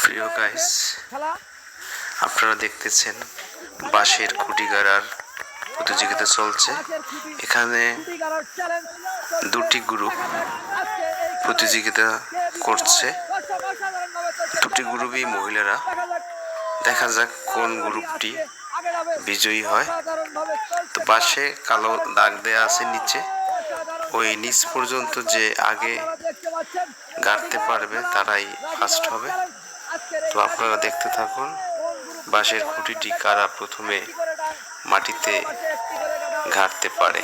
প্রিয় গাইস, আপনারা দেখতেছেন বাঁশের খুঁটি গাড়ার প্রতিযোগিতা চলছে। এখানে দুটি গ্রুপ প্রতিযোগিতা করছে, দুটি গ্রুপই মহিলারা। দেখা যাক কোন গ্রুপটি বিজয়ী হয়। তো বাঁশে কালো দাগ দেয়া আছে নিচে, ওই নিচ পর্যন্ত যে আগে গাড়তে পারবে তারাই ফার্স্ট হবে। তো আপনারা দেখতে থাকুন বাঁশের খুঁটিটি কারা প্রথমে মাটিতে গাড়তে পারে।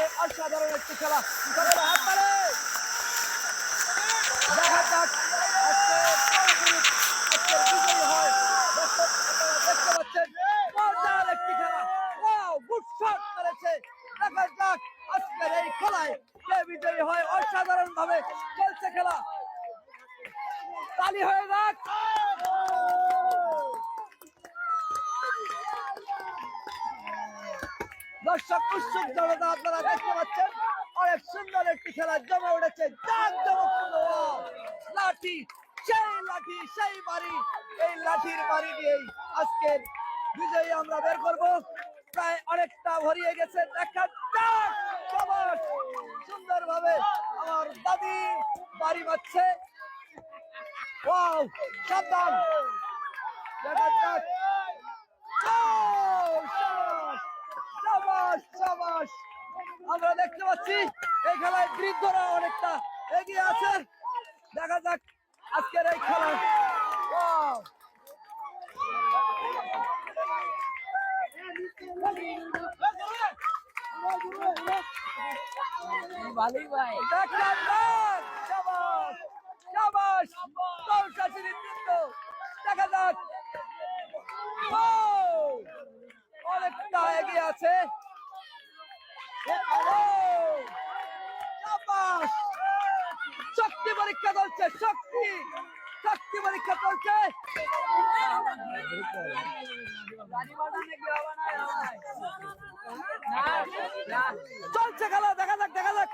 অসাধারণ ভাবে চলছে খেলা, তালি হয়ে যাক। দর্শক উৎসুক জনতা আপনারা দেখতে পাচ্ছেন, অনেক সুন্দর একটি খেলা জমে উঠেছে। লাঠি, সেই লাঠি, সেই বাড়ি, এই লাঠির বাড়ি দিয়েই আজকের বিজয়ী আমরা বের করব। প্রায় অনেকটা ভরিয়ে গেছে, দেখা যাক। সুন্দর ভাবে আমার দাদি বাড়ি মারছে। ওয়াও, সাবধান, দেখা যাক। আমরা দেখতে পাচ্ছি এই খেলায় বৃদ্ধরা অনেকটা এগিয়ে আছে। দেখা যাক আজকের এই খেলা। দেখা যাক অনেকটা এগিয়ে আছে। শক্তি পরীক্ষা চলছে, শক্তি পরীক্ষা চলছে। চলছে খেলা, দেখা যাক, দেখা যাক।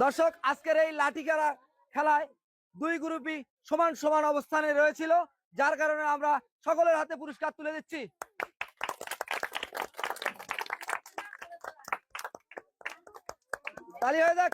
দর্শক, আজকের এই লাঠি খেলায় দুই গ্রুপই সমান সমান অবস্থানে রয়েছিল, যার কারণে আমরা সকলের হাতে পুরস্কার তুলে দিচ্ছি। তালি হয়ে যাক।